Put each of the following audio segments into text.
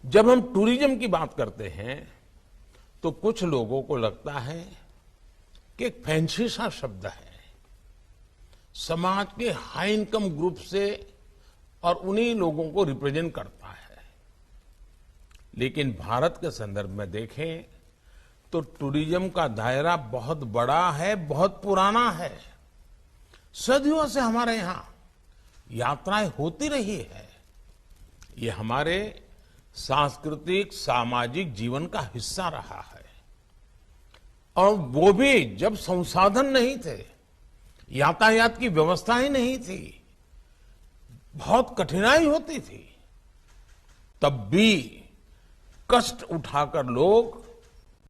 जब हम टूरिज्म की बात करते हैं तो कुछ लोगों को लगता है कि एक फैंसी सा शब्द है, समाज के हाई इनकम ग्रुप से और उन्हीं लोगों को रिप्रेजेंट करता है। लेकिन भारत के संदर्भ में देखें तो टूरिज्म का दायरा बहुत बड़ा है, बहुत पुराना है। सदियों से हमारे यहां यात्राएं होती रही है। ये हमारे सांस्कृतिक सामाजिक जीवन का हिस्सा रहा है, और वो भी जब संसाधन नहीं थे, यातायात की व्यवस्था ही नहीं थी, बहुत कठिनाई होती थी, तब भी कष्ट उठाकर लोग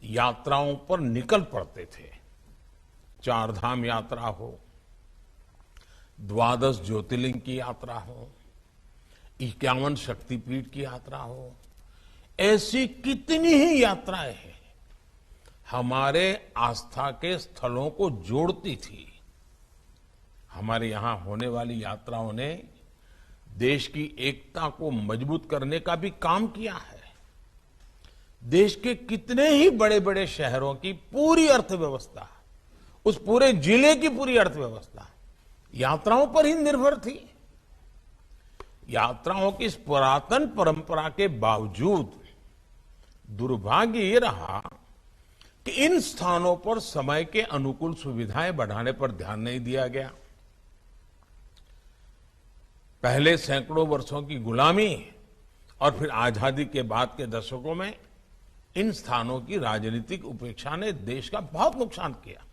यात्राओं पर निकल पड़ते थे। चार धाम यात्रा हो, 12 ज्योतिर्लिंग की यात्रा हो, 51 शक्तिपीठ की यात्रा हो, ऐसी कितनी ही यात्राएं हैं हमारे आस्था के स्थलों को जोड़ती थी। हमारे यहां होने वाली यात्राओं ने देश की एकता को मजबूत करने का भी काम किया है। देश के कितने ही बड़े बड़े शहरों की पूरी अर्थव्यवस्था, उस पूरे जिले की पूरी अर्थव्यवस्था यात्राओं पर ही निर्भर थी। यात्राओं की इस पुरातन परंपरा के बावजूद दुर्भाग्य ये रहा कि इन स्थानों पर समय के अनुकूल सुविधाएं बढ़ाने पर ध्यान नहीं दिया गया। पहले सैकड़ों वर्षों की गुलामी और फिर आजादी के बाद के दशकों में इन स्थानों की राजनीतिक उपेक्षा ने देश का बहुत नुकसान किया।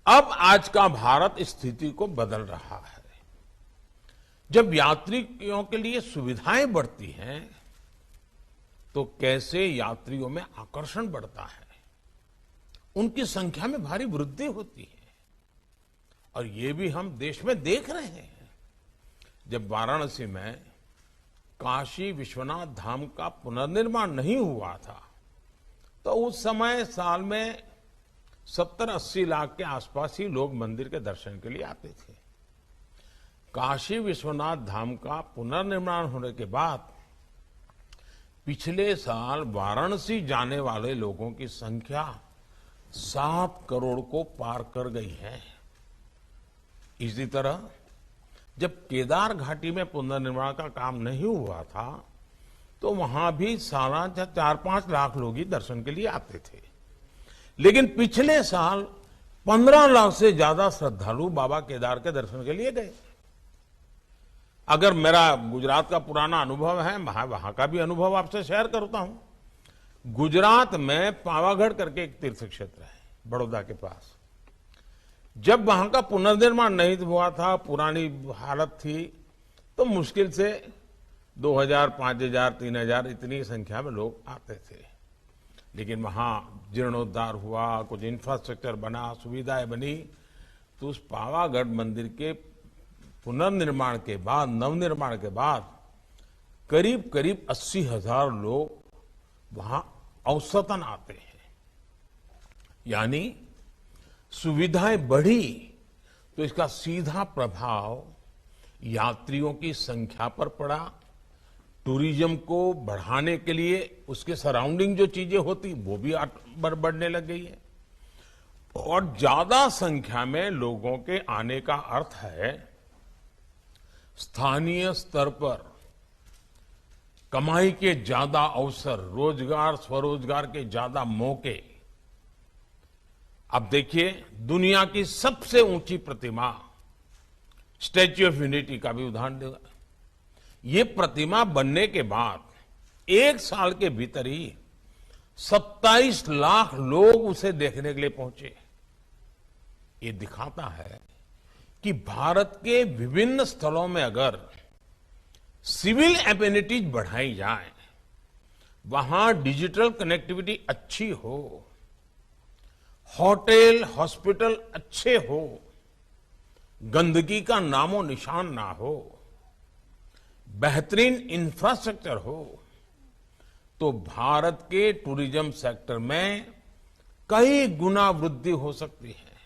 अब आज का भारत इस स्थिति को बदल रहा है। जब यात्रियों के लिए सुविधाएं बढ़ती हैं तो कैसे यात्रियों में आकर्षण बढ़ता है, उनकी संख्या में भारी वृद्धि होती है। और ये भी हम देश में देख रहे हैं। जब वाराणसी में काशी विश्वनाथ धाम का पुनर्निर्माण नहीं हुआ था तो उस समय साल में 70-80 लाख के आसपास ही लोग मंदिर के दर्शन के लिए आते थे। काशी विश्वनाथ धाम का पुनर्निर्माण होने के बाद पिछले साल वाराणसी जाने वाले लोगों की संख्या 7 करोड़ को पार कर गई है। इसी तरह जब केदार घाटी में पुनर्निर्माण का काम नहीं हुआ था तो वहां भी सालाना 4-5 लाख लोग ही दर्शन के लिए आते थे। लेकिन पिछले साल 15 लाख से ज्यादा श्रद्धालु बाबा केदार के दर्शन के लिए गए। अगर मेरा गुजरात का पुराना अनुभव है, वहां का भी अनुभव आपसे शेयर करता हूं। गुजरात में पावागढ़ करके एक तीर्थ क्षेत्र है बड़ौदा के पास। जब वहां का पुनर्निर्माण नहीं हुआ था, पुरानी हालत थी, तो मुश्किल से 2000, 5000, 3000 इतनी संख्या में लोग आते थे। लेकिन वहां जीर्णोद्धार हुआ, कुछ इंफ्रास्ट्रक्चर बना, सुविधाएं बनी, तो उस पावागढ़ मंदिर के पुनर्निर्माण के बाद, नवनिर्माण के बाद करीब करीब 80,000 लोग वहां औसतन आते हैं। यानी सुविधाएं बढ़ी तो इसका सीधा प्रभाव यात्रियों की संख्या पर पड़ा। टूरिज्म को बढ़ाने के लिए उसके सराउंडिंग जो चीजें होती वो भी बढ़ने लग गई है। और ज्यादा संख्या में लोगों के आने का अर्थ है स्थानीय स्तर पर कमाई के ज्यादा अवसर, रोजगार स्वरोजगार के ज्यादा मौके। अब देखिए, दुनिया की सबसे ऊंची प्रतिमा स्टैच्यू ऑफ यूनिटी का भी उदाहरण देगा। ये प्रतिमा बनने के बाद 1 साल के भीतर ही 27 लाख लोग उसे देखने के लिए पहुंचे। ये दिखाता है कि भारत के विभिन्न स्थलों में अगर सिविल एमेनिटीज बढ़ाई जाए, वहां डिजिटल कनेक्टिविटी अच्छी हो, होटल हॉस्पिटल अच्छे हो, गंदगी का नामो निशान ना हो, बेहतरीन इंफ्रास्ट्रक्चर हो, तो भारत के टूरिज्म सेक्टर में कई गुना वृद्धि हो सकती है।